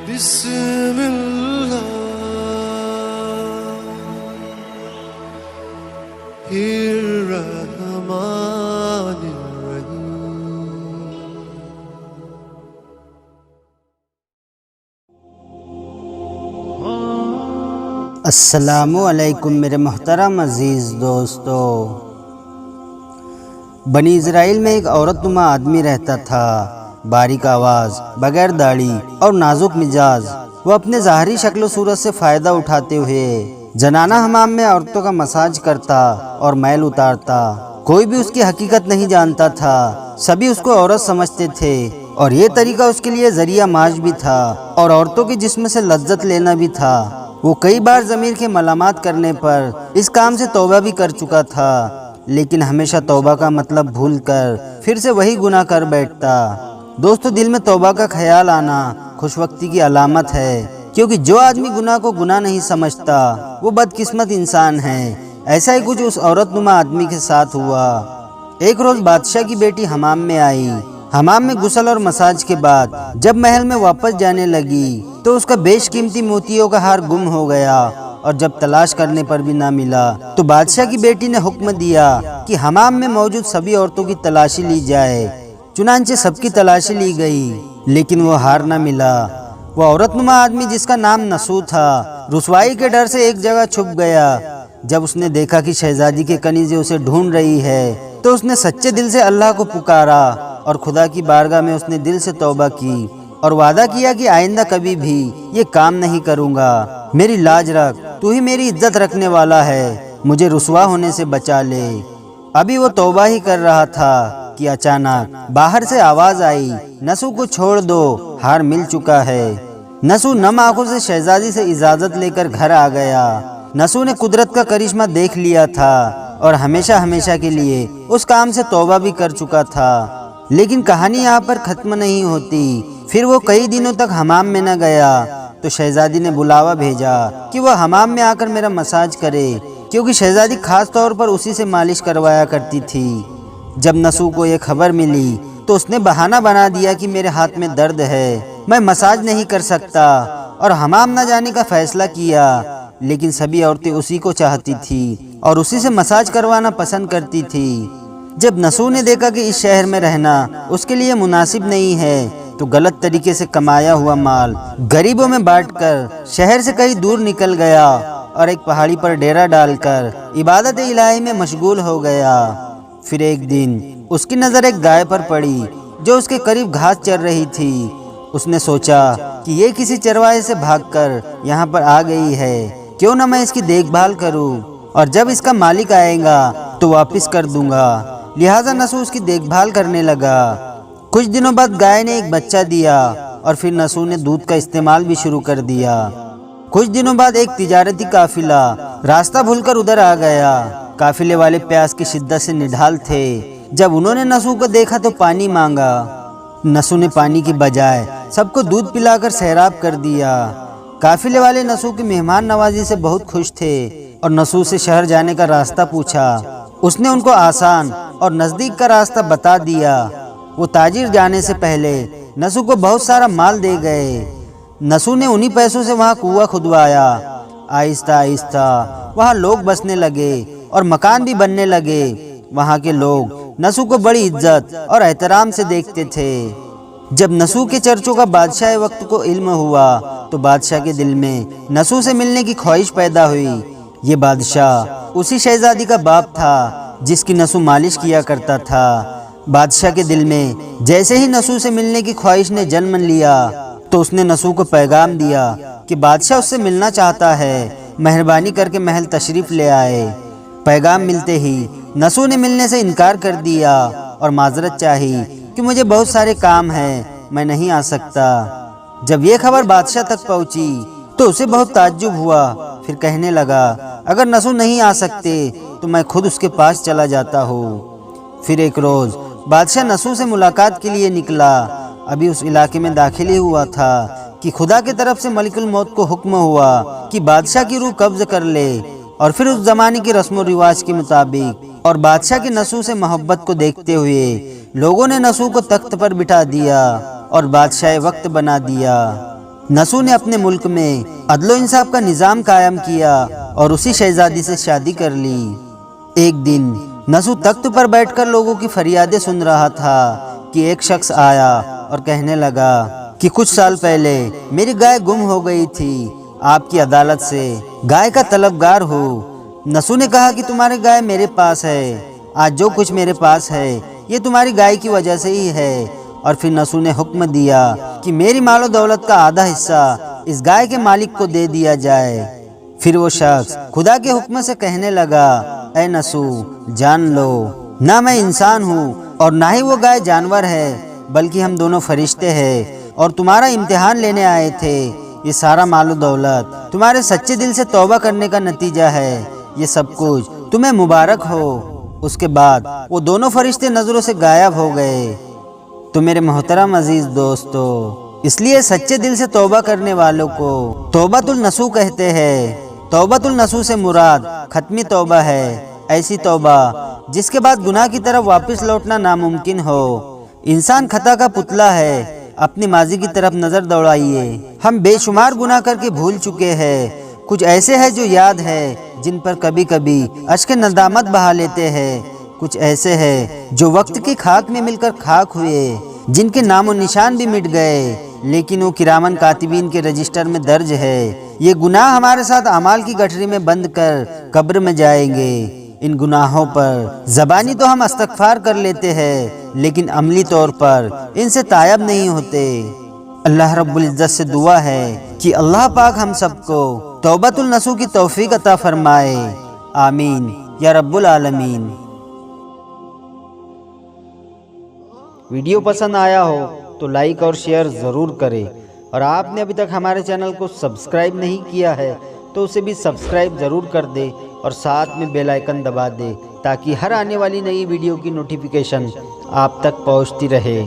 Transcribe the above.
بسم اللہ الرحمن الرحیم۔ السلام علیکم میرے محترم عزیز دوستو۔ بنی اسرائیل میں ایک عورت نما آدمی رہتا تھا، باریک آواز، بغیر داڑھی اور نازک مزاج۔ وہ اپنے ظاہری شکل و صورت سے فائدہ اٹھاتے ہوئے زنانہ حمام میں عورتوں کا مساج کرتا اور میل اتارتا۔ کوئی بھی اس کی حقیقت نہیں جانتا تھا، سبھی اس کو عورت سمجھتے تھے، اور یہ طریقہ اس کے لیے ذریعہ معاش بھی تھا اور عورتوں کے جسم سے لذت لینا بھی تھا۔ وہ کئی بار ضمیر کے ملامات کرنے پر اس کام سے توبہ بھی کر چکا تھا، لیکن ہمیشہ توبہ کا مطلب بھول کر پھر سے وہی گناہ کر بیٹھتا۔ دوستو، دل میں توبہ کا خیال آنا خوش وقتی کی علامت ہے، کیونکہ جو آدمی گناہ کو گناہ نہیں سمجھتا وہ بدقسمت انسان ہے۔ ایسا ہی کچھ اس عورت نما آدمی کے ساتھ ہوا۔ ایک روز بادشاہ کی بیٹی حمام میں آئی۔ حمام میں غسل اور مساج کے بعد جب محل میں واپس جانے لگی تو اس کا بیش قیمتی موتیوں کا ہار گم ہو گیا، اور جب تلاش کرنے پر بھی نہ ملا تو بادشاہ کی بیٹی نے حکم دیا کہ حمام میں موجود سبھی عورتوں کی تلاشی لی جائے۔ چنانچہ سب کی تلاشی لی گئی، لیکن وہ ہار نہ ملا۔ وہ عورت نما آدمی، جس کا نام نسو تھا، رسوائی کے ڈر سے ایک جگہ چھپ گیا۔ جب اس نے دیکھا کہ شہزادی کے کنیزیں اسے ڈھونڈ رہی ہے تو اس نے سچے دل سے اللہ کو پکارا اور خدا کی بارگاہ میں اس نے دل سے توبہ کی اور وعدہ کیا کہ آئندہ کبھی بھی یہ کام نہیں کروں گا۔ میری لاج رکھ، تو ہی میری عزت رکھنے والا ہے، مجھے رسوا ہونے سے بچا لے۔ ابھی وہ توبہ ہی کر رہا تھا کہ اچانک باہر سے آواز آئی، نسو کو چھوڑ دو، ہار مل چکا ہے۔ نسو نم آنکھوں سے شہزادی سے اجازت لے کر گھر آ گیا۔ نسو نے قدرت کا کرشمہ دیکھ لیا تھا اور ہمیشہ ہمیشہ کے لیے اس کام سے توبہ بھی کر چکا تھا۔ لیکن کہانی یہاں پر ختم نہیں ہوتی۔ پھر وہ کئی دنوں تک حمام میں نہ گیا تو شہزادی نے بلاوا بھیجا کہ وہ حمام میں آ کر میرا مساج کرے، کیونکہ شہزادی خاص طور پر اسی سے مالش کروایا کرتی تھی۔ جب نسو کو یہ خبر ملی تو اس نے بہانہ بنا دیا کہ میرے ہاتھ میں درد ہے، میں مساج نہیں کر سکتا، اور حمام نہ جانے کا فیصلہ کیا۔ لیکن سبھی عورتیں اسی کو چاہتی تھی اور اسی سے مساج کروانا پسند کرتی تھی۔ جب نسو نے دیکھا کہ اس شہر میں رہنا اس کے لیے مناسب نہیں ہے تو غلط طریقے سے کمایا ہوا مال غریبوں میں بانٹ کر شہر سے کہیں دور نکل گیا اور ایک پہاڑی پر ڈیرا ڈال کر عبادت الہی میں مشغول ہو گیا۔ پھر ایک دن اس کی نظر ایک گائے پر پڑی جو اس کے قریب گھاس چر رہی تھی۔ اس نے سوچا کہ یہ کسی چرواہے سے بھاگ کر یہاں پر آ گئی ہے، کیوں نہ میں اس کی دیکھ بھال کروں، اور جب اس کا مالک آئے گا تو واپس کر دوں گا۔ لہٰذا نسو اس کی دیکھ بھال کرنے لگا۔ کچھ دنوں بعد گائے نے ایک بچہ دیا اور پھر نسو نے دودھ کا استعمال بھی شروع کر دیا۔ کچھ دنوں بعد ایک تجارتی قافلہ راستہ بھول کر ادھر آ گیا۔ قافلے والے پیاس کی شدت سے نڈھال تھے۔ جب انہوں نے نسو کو دیکھا تو پانی مانگا۔ نسو نے پانی کی بجائے سب کو دودھ پلا کر سیراب کر دیا۔ قافلے والے نسو کی مہمان نوازی سے بہت خوش تھے اور نسو سے شہر جانے کا راستہ پوچھا۔ اس نے ان کو آسان اور نزدیک کا راستہ بتا دیا۔ وہ تاجر جانے سے پہلے نسو کو بہت سارا مال دے گئے۔ نسو نے انہی پیسوں سے وہاں کنواں کھدوایا۔ آہستہ آہستہ وہاں لوگ بسنے لگے اور مکان بھی بننے لگے۔ وہاں کے لوگ نسو کو بڑی عزت اور احترام سے دیکھتے تھے۔ جب نسو کے چرچوں کا بادشاہ وقت کو علم ہوا تو بادشاہ کے دل میں نسو سے ملنے کی خواہش پیدا ہوئی۔ یہ بادشاہ اسی شہزادی کا باپ تھا جس کی نسو مالش کیا کرتا تھا۔ بادشاہ کے دل میں جیسے ہی نسو سے ملنے کی خواہش نے جنم لیا تو اس نے نسو کو پیغام دیا کہ بادشاہ اس سے ملنا چاہتا ہے، مہربانی کر کے محل تشریف لے آئے۔ پیغام ملتے ہی نسو نے ملنے سے انکار کر دیا اور معذرت چاہی کہ مجھے بہت سارے کام ہیں، میں نہیں آ سکتا۔ جب یہ خبر بادشاہ تک پہنچی تو اسے بہت تعجب ہوا۔ پھر کہنے لگا، اگر نسو نہیں آ سکتے تو میں خود اس کے پاس چلا جاتا ہوں۔ پھر ایک روز بادشاہ نسو سے ملاقات کے لیے نکلا۔ ابھی اس علاقے میں داخل ہی ہوا تھا کہ خدا کی طرف سے ملک الموت کو حکم ہوا کہ بادشاہ کی روح قبض کر لے، اور پھر اس زمانے کی رسم و رواج کے مطابق اور بادشاہ کی نسو سے محبت کو دیکھتے ہوئے لوگوں نے نسو کو تخت پر بٹھا دیا اور بادشاہ وقت بنا دیا۔ نسو نے اپنے ملک میں عدل و انصاف کا نظام قائم کیا اور اسی شہزادی سے شادی کر لی۔ ایک دن نسو تخت پر بیٹھ کر لوگوں کی فریادیں سن رہا تھا کہ ایک شخص آیا اور کہنے لگا کہ کچھ سال پہلے میری گائے گم ہو گئی تھی، آپ کی عدالت سے گائے کا طلبگار ہو۔ نسو نے کہا کہ تمہاری گائے میرے پاس ہے، آج جو کچھ میرے پاس ہے یہ تمہاری گائے کی وجہ سے ہی ہے۔ اور پھر نسو نے حکم دیا کہ میری مال و دولت کا آدھا حصہ اس گائے کے مالک کو دے دیا جائے۔ پھر وہ شخص خدا کے حکم سے کہنے لگا، اے نسو جان لو، نہ میں انسان ہوں اور نہ ہی وہ گائے جانور ہے، بلکہ ہم دونوں فرشتے ہیں اور تمہارا امتحان لینے آئے تھے۔ یہ سارا مال و دولت تمہارے سچے دل سے توبہ کرنے کا نتیجہ ہے، یہ سب کچھ تمہیں مبارک ہو۔ اس کے بعد وہ دونوں فرشتے نظروں سے غائب ہو گئے۔ تو میرے محترم عزیز دوستو، اس لیے سچے دل سے توبہ کرنے والوں کو توبۃ النصوح کہتے ہیں۔ توبۃ النصوح سے مراد ختمی توبہ ہے، ایسی توبہ جس کے بعد گناہ کی طرف واپس لوٹنا ناممکن ہو۔ انسان خطا کا پتلا ہے، اپنی ماضی کی طرف نظر دوڑائیے۔ ہم بے شمار گناہ کر کے بھول چکے ہیں، کچھ ایسے ہیں جو یاد ہے جن پر کبھی کبھی اشک ندامت بہا لیتے ہیں، کچھ ایسے ہیں جو وقت کی خاک میں مل کر خاک ہوئے، جن کے نام و نشان بھی مٹ گئے، لیکن وہ کرامن کاتبین کے رجسٹر میں درج ہے۔ یہ گناہ ہمارے ساتھ اعمال کی گٹھری میں بند کر قبر میں جائیں گے۔ ان گناہوں پر زبانی تو ہم استغفار کر لیتے ہیں، لیکن عملی طور پر ان سے تائب نہیں ہوتے۔ اللہ رب العزت سے دعا ہے کہ اللہ پاک ہم سب کو توبۃ النصوح کی توفیق عطا فرمائے، آمین یا رب العالمین۔ ویڈیو پسند آیا ہو تو لائک اور شیئر ضرور کریں، اور آپ نے ابھی تک ہمارے چینل کو سبسکرائب نہیں کیا ہے تو اسے بھی سبسکرائب ضرور کر دے اور ساتھ میں بیل آئیکن دبا دے تاکہ ہر آنے والی نئی ویڈیو کی نوٹیفیکیشن آپ تک پہنچتی رہے۔